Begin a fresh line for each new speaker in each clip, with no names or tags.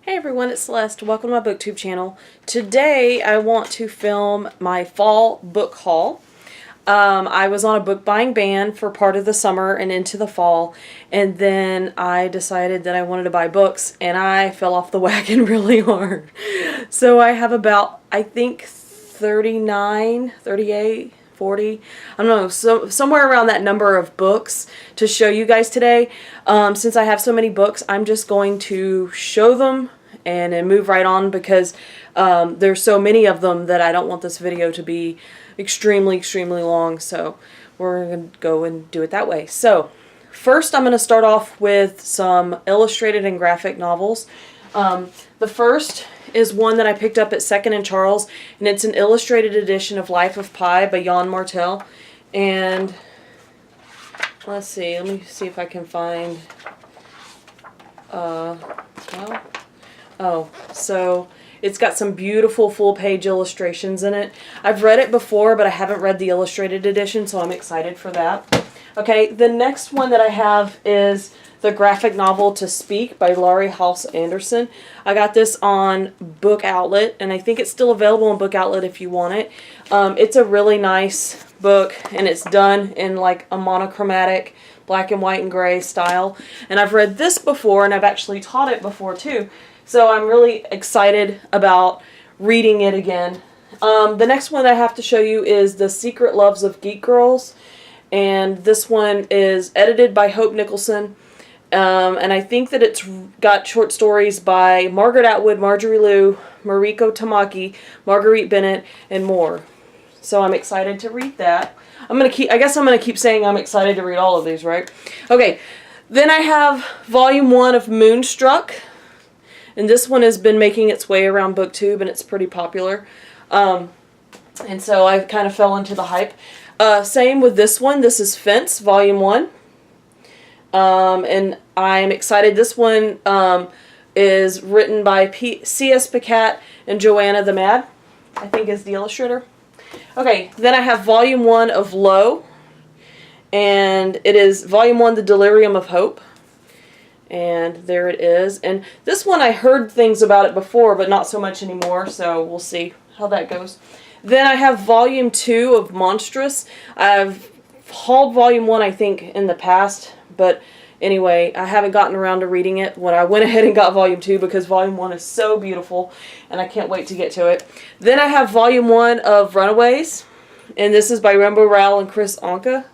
Hey everyone, it's Celeste. Welcome to my booktube channel. Today I want to film my fall book haul. I was on a book buying ban for part of the summer and into the fall, and then I decided that I wanted to buy books and I fell off the wagon really hard. So I have about, I think, 39, 38, 40, I don't know, so somewhere around that number of books to show you guys today. Since I have so many books, I'm just going to show them and then move right on because there's so many of them that I don't want this video to be extremely long, so we're going to go and do it that way. So first I'm going to start off with some illustrated and graphic novels. The first is one that I picked up at Second and Charles, and it's an illustrated edition of Life of Pi by Yann Martel. And let's see, let me see if I can find so it's got some beautiful full-page illustrations in it. I've read it before, but I haven't read the illustrated edition, so I'm excited for that. Okay, the next one that I have is the graphic novel To Speak by Laurie Halse Anderson. I got this on Book Outlet, and I think it's still available on Book Outlet if you want it. It's a really nice book, and it's done in like a monochromatic black and white and gray style. And I've read this before, and I've actually taught it before too. So I'm really excited about reading it again. The next one I have to show you is The Secret Loves of Geek Girls. And this one is edited by Hope Nicholson. And I think that it's got short stories by Margaret Atwood, Marjorie Liu, Mariko Tamaki, Marguerite Bennett, and more. So I'm excited to read that. I guess I'm gonna keep saying I'm excited to read all of these, right? Okay, then I have Volume 1 of Moonstruck. And this one has been making its way around BookTube, and it's pretty popular. And so I kind of fell into the hype. Same with this one. This is Fence, Volume 1. And I'm excited. This one is written by C.S. Pacat and Joanna the Mad, I think is the illustrator. Okay, then I have Volume 1 of Low. And it is Volume 1, The Delirium of Hope. And there it is. And this one I heard things about it before, but not so much anymore, so we'll see how that goes. Then I have Volume 2 of Monstrous. I've hauled Volume 1, I think, in the past, but anyway, I haven't gotten around to reading it when I went ahead and got Volume 2 because Volume 1 is so beautiful, and I can't wait to get to it. Then I have Volume 1 of Runaways, and this is by Rainbow Rowell and Chris Anka.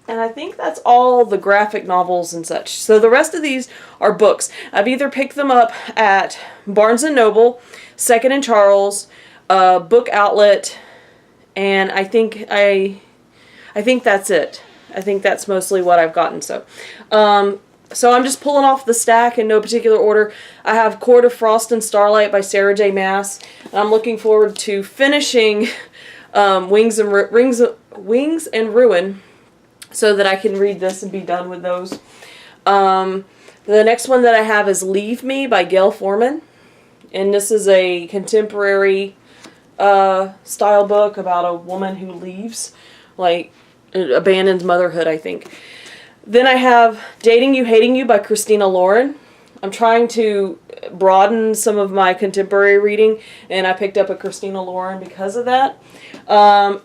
And I think that's all the graphic novels and such. So the rest of these are books. I've either picked them up at Barnes & Noble, Second and Charles, Book Outlet, and I think that's it. I think that's mostly what I've gotten. So I'm just pulling off the stack in no particular order. I have Court of Frost and Starlight by Sarah J. Maas, and I'm looking forward to finishing Wings and Ruin, so that I can read this and be done with those. The next one that I have is Leave Me by Gail Forman. And this is a contemporary style book about a woman who leaves, like, abandons motherhood, I think. Then I have Dating You, Hating You by Christina Lauren. I'm trying to broaden some of my contemporary reading, and I picked up a Christina Lauren because of that.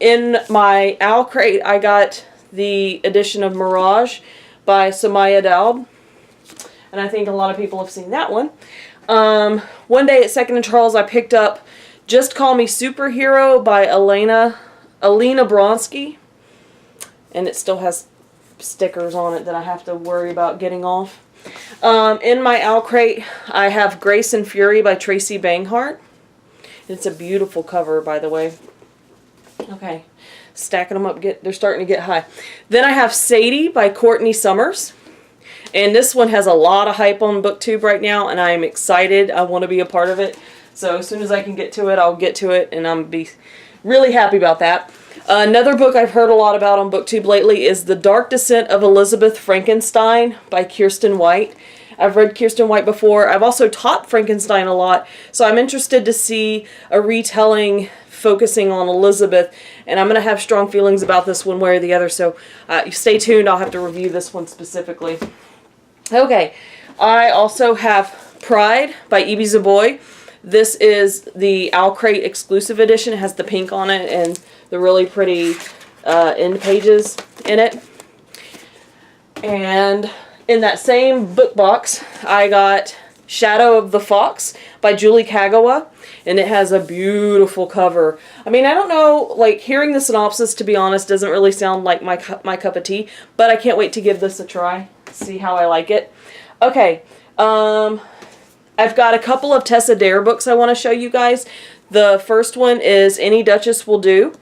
In my Owl Crate, I got the edition of Mirage by Sumaya Daub, and I think a lot of people have seen that one. One day at Second and Charles, I picked up Just Call Me Superhero by Alina Bronsky, and it still has stickers on it that I have to worry about getting off. In my Owl Crate, I have Grace and Fury by Tracy Banghart. It's a beautiful cover, by the way. Okay, stacking them up, they're starting to get high. Then I have Sadie by Courtney Summers. And this one has a lot of hype on BookTube right now, and I'm excited. I want to be a part of it. So as soon as I can get to it, I'll get to it, and I'm be really happy about that. Another book I've heard a lot about on BookTube lately is The Dark Descent of Elizabeth Frankenstein by Kiersten White. I've read Kiersten White before. I've also taught Frankenstein a lot, so I'm interested to see a retelling focusing on Elizabeth, and I'm going to have strong feelings about this one way or the other, so stay tuned. I'll have to review this one specifically. Okay, I also have Pride by E.B. Zaboy. This is the Owlcrate exclusive edition. It has the pink on it and the really pretty end pages in it. And in that same book box, I got Shadow of the Fox by Julie Kagawa, and it has a beautiful cover. I mean, I don't know, like, hearing the synopsis, to be honest, doesn't really sound like my cup of tea, but I can't wait to give this a try, see how I like it. Okay, I've got a couple of Tessa Dare books I want to show you guys. The first one is Any Duchess Will Do.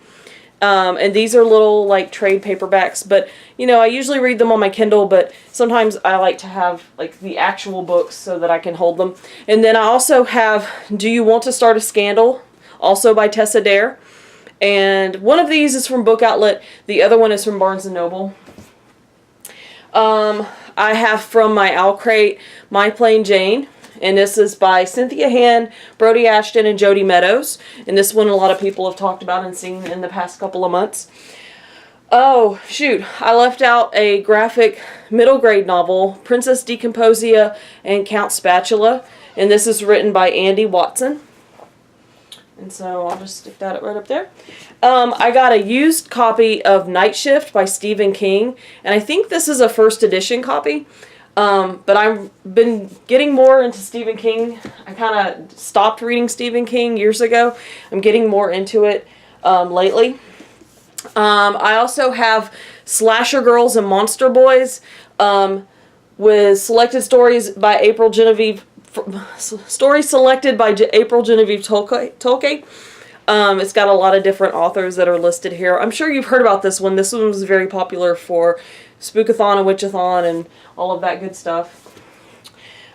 And these are little, like, trade paperbacks, but, you know, I usually read them on my Kindle, but sometimes I like to have, like, the actual books so that I can hold them. And then I also have Do You Want to Start a Scandal, also by Tessa Dare. And one of these is from Book Outlet, the other one is from Barnes & Noble. I have from my Owlcrate My Plain Jane. And this is by Cynthia Hand, Brody Ashton, and Jody Meadows. And this one a lot of people have talked about and seen in the past couple of months. Oh, shoot. I left out a graphic middle grade novel, Princess Decomposia and Count Spatula. And this is written by Andy Watson. And so I'll just stick that right up there. I got a used copy of Night Shift by Stephen King. And I think this is a first edition copy. But I've been getting more into Stephen King. I kind of stopped reading Stephen King years ago. I'm getting more into it lately. I also have Slasher Girls and Monster Boys with selected stories by April Genevieve. Stories selected by April Genevieve Tolkien. It's got a lot of different authors that are listed here. I'm sure you've heard about this one. This one was very popular for Spookathon and Witchathon and all of that good stuff.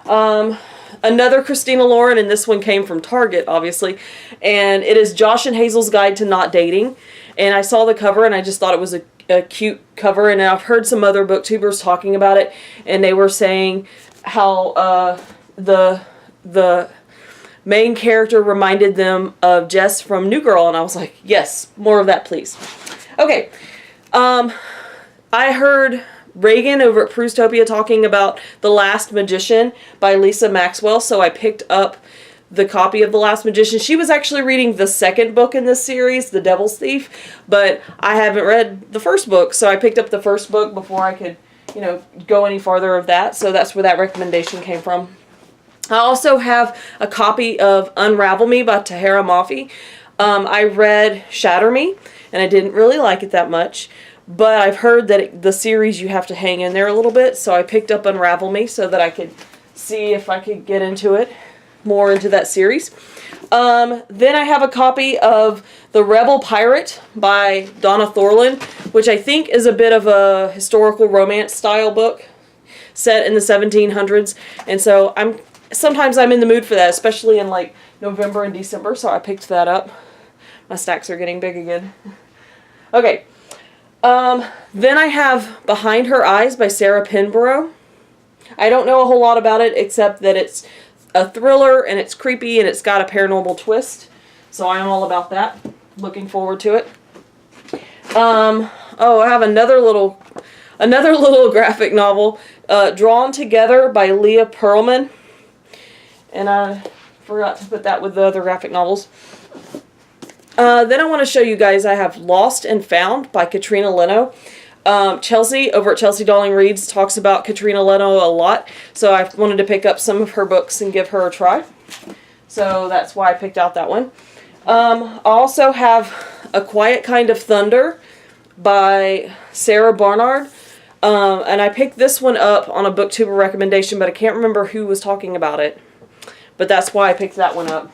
Another Christina Lauren, and this one came from Target, obviously. And it is Josh and Hazel's Guide to Not Dating. And I saw the cover and I just thought it was a cute cover. And I've heard some other booktubers talking about it. And they were saying how the main character reminded them of Jess from New Girl. And I was like, yes, more of that, please. Okay. I heard Reagan over at Proustopia talking about The Last Magician by Lisa Maxwell, so I picked up the copy of The Last Magician. She was actually reading the second book in this series, The Devil's Thief, but I haven't read the first book, so I picked up the first book before I could, you know, go any farther of that, so that's where that recommendation came from. I also have a copy of Unravel Me by Tahira Mafi. I read Shatter Me, and I didn't really like it that much. But I've heard that the series you have to hang in there a little bit, so I picked up Unravel Me so that I could see if I could get into it, more into that series. Then I have a copy of The Rebel Pirate by Donna Thorland, which I think is a bit of a historical romance style book set in the 1700s. And so sometimes I'm in the mood for that, especially in like November and December, so I picked that up. My stacks are getting big again. Okay. Then I have Behind Her Eyes by Sarah Pinborough. I don't know a whole lot about it except that it's a thriller and it's creepy and it's got a paranormal twist. So I'm all about that. Looking forward to it. Oh, I have another little graphic novel, Drawn Together by Leah Pearlman. And I forgot to put that with the other graphic novels. Then I want to show you guys I have Lost and Found by Katrina Leno. Chelsea over at Chelsea Darling Reads talks about Katrina Leno a lot, so I wanted to pick up some of her books and give her a try. So that's why I picked out that one. I also have A Quiet Kind of Thunder by Sarah Barnard. And I picked this one up on a booktuber recommendation, but I can't remember who was talking about it. But that's why I picked that one up.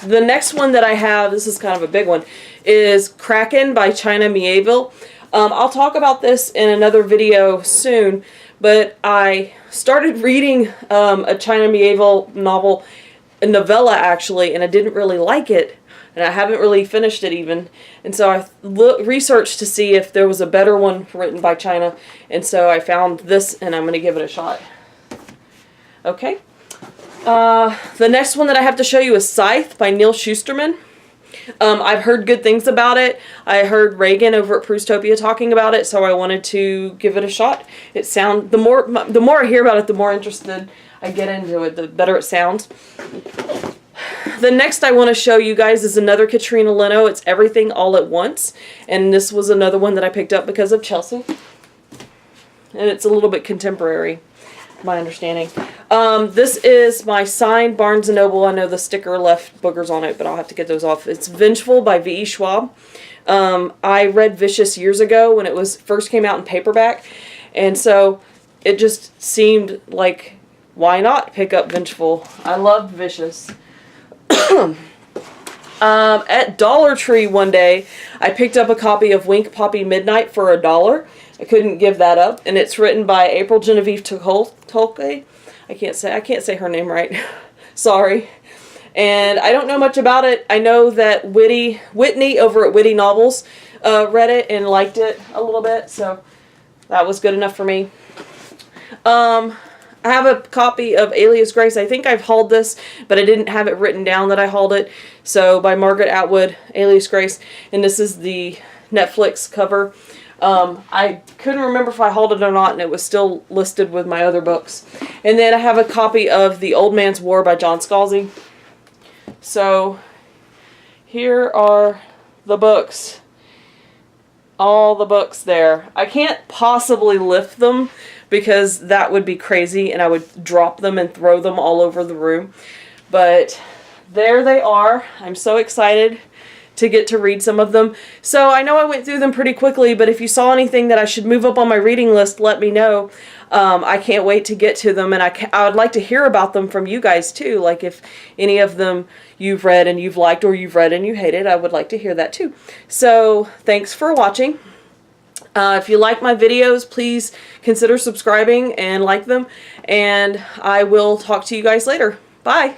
The next one that I have, this is kind of a big one, is Kraken by China Mieville. I'll talk about this in another video soon, but I started reading a China Mieville novel, a novella actually, and I didn't really like it, and I haven't really finished it even. And so I researched to see if there was a better one written by China, and so I found this, and I'm going to give it a shot. Okay. The next one that I have to show you is Scythe by Neal Shusterman. I've heard good things about it. I heard Reagan over at Prustopia talking about it, so I wanted to give it a shot. The more I hear about it, the more interested I get into it, the better it sounds. The next I want to show you guys is another Katrina Leno. It's Everything All at Once, and this was another one that I picked up because of Chelsea. And it's a little bit contemporary, my understanding. This is my signed Barnes & Noble. I know the sticker left boogers on it, but I'll have to get those off. It's Vengeful by V.E. Schwab. I read Vicious years ago when it first came out in paperback, and so it just seemed like, why not pick up Vengeful? I loved Vicious. At Dollar Tree one day, I picked up a copy of Wink Poppy Midnight for $1. I couldn't give that up, and it's written by April Genevieve Tolke. I can't say her name right. Sorry. And I don't know much about it. I know that Whitney over at Witty Novels read it and liked it a little bit, so that was good enough for me. I have a copy of Alias Grace. I think I've hauled this, but I didn't have it written down that I hauled it. So by Margaret Atwood, Alias Grace, and this is the Netflix cover. I couldn't remember if I hauled it or not, and it was still listed with my other books. And then I have a copy of The Old Man's War by John Scalzi. So here are the books. All the books there. I can't possibly lift them because that would be crazy and I would drop them and throw them all over the room. But there they are. I'm so excited to get to read some of them. So I know I went through them pretty quickly, but if you saw anything that I should move up on my reading list, let me know. I can't wait to get to them, and I would like to hear about them from you guys too. Like if any of them you've read and you've liked, or you've read and you hated, I would like to hear that too. So thanks for watching. If you like my videos, please consider subscribing and like them, and I will talk to you guys later. Bye!